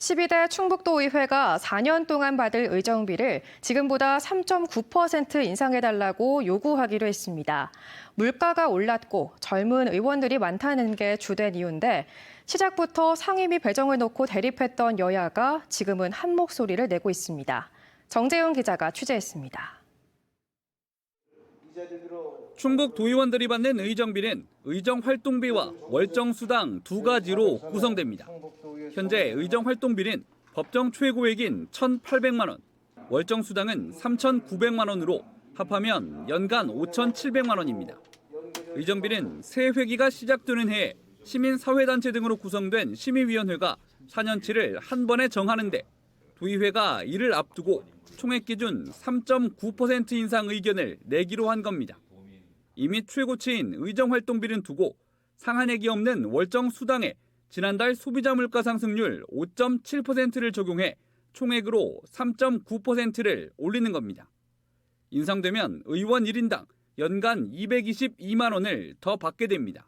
12대 충북도의회가 4년 동안 받을 의정비를 지금보다 3.9% 인상해달라고 요구하기로 했습니다. 물가가 올랐고 젊은 의원들이 많다는 게 주된 이유인데 시작부터 상임위 배정을 놓고 대립했던 여야가 지금은 한 목소리를 내고 있습니다. 정재훈 기자가 취재했습니다. 충북 도의원들이 받는 의정비는 의정활동비와 월정수당 두 가지로 구성됩니다. 현재 의정활동비는 법정 최고액인 1,800만 원, 월정수당은 3,900만 원으로 합하면 연간 5,700만 원입니다. 의정비는 새 회기가 시작되는 해에 시민사회단체 등으로 구성된 심의위원회가 4년치를 한 번에 정하는데 도의회가 이를 앞두고 총액 기준 3.9% 인상 의견을 내기로 한 겁니다. 이미 최고치인 의정활동비는 두고 상한액이 없는 월정수당에 지난달 소비자 물가 상승률 5.7%를 적용해 총액으로 3.9%를 올리는 겁니다. 인상되면 의원 1인당 연간 222만 원을 더 받게 됩니다.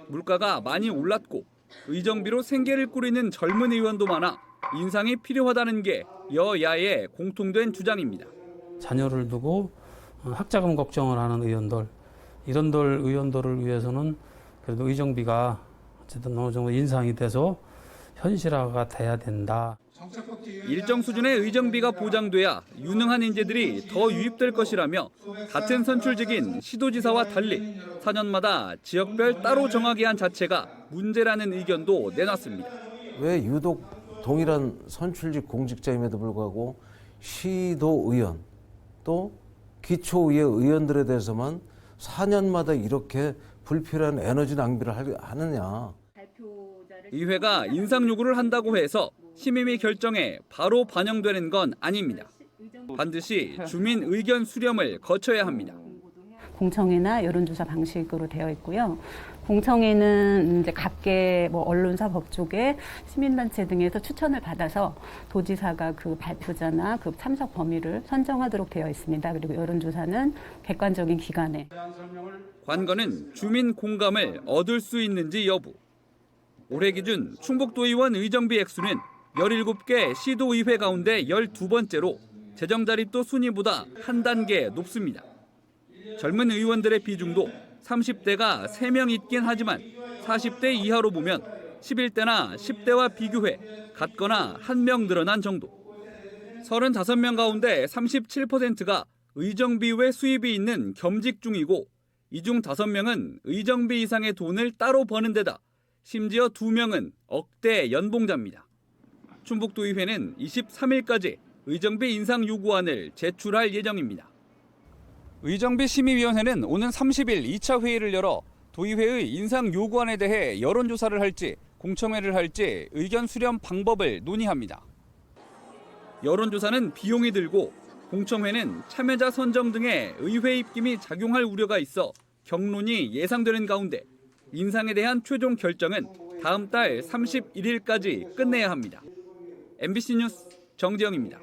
물가가 많이 올랐고 의정비로 생계를 꾸리는 젊은 의원도 많아 인상이 필요하다는 게 여야의 공통된 주장입니다. 자녀를 두고 학자금 걱정을 하는 의원들, 이런 의원들을 위해서는 그래도 의정비가 어쨌든 어느 정도 인상이 돼서 현실화가 돼야 된다. 일정 수준의 의정비가 보장돼야 유능한 인재들이 더 유입될 것이라며 같은 선출직인 시도지사와 달리 4년마다 지역별 따로 정하게 한 자체가 문제라는 의견도 내놨습니다. 왜 유독 동일한 선출직 공직자임에도 불구하고 시도의원 또 기초의회 의원들에 대해서만 4년마다 이렇게 불필요한 에너지 낭비를 하느냐. 의회가 인상 요구를 한다고 해서 심의위 결정에 바로 반영되는 건 아닙니다. 반드시 주민 의견 수렴을 거쳐야 합니다. 공청회나 여론조사 방식으로 되어 있고요. 공청회는 이제 각계 언론사, 법조계, 시민단체 등에서 추천을 받아서 도지사가 그 발표자나 그 참석 범위를 선정하도록 되어 있습니다. 그리고 여론조사는 객관적인 기관에. 관건은 주민 공감을 얻을 수 있는지 여부. 올해 기준 충북도의원 의정비 액수는 17개 시도의회 가운데 12번째로 재정자립도 순위보다 한 단계 높습니다. 젊은 의원들의 비중도 30대가 3명 있긴 하지만 40대 이하로 보면 11대나 10대와 비교해 같거나 1명 늘어난 정도. 35명 가운데 37%가 의정비 외 수입이 있는 겸직 중이고 이 중 5명은 의정비 이상의 돈을 따로 버는 데다 심지어 2명은 억대 연봉자입니다. 충북도의회는 23일까지 의정비 인상 요구안을 제출할 예정입니다. 의정비 심의위원회는 오는 30일 2차 회의를 열어 도의회의 인상 요구안에 대해 여론조사를 할지 공청회를 할지 의견 수렴 방법을 논의합니다. 여론조사는 비용이 들고 공청회는 참여자 선정 등의 의회 입김이 작용할 우려가 있어 경론이 예상되는 가운데 인상에 대한 최종 결정은 다음 달 31일까지 끝내야 합니다. MBC 뉴스 정재영입니다.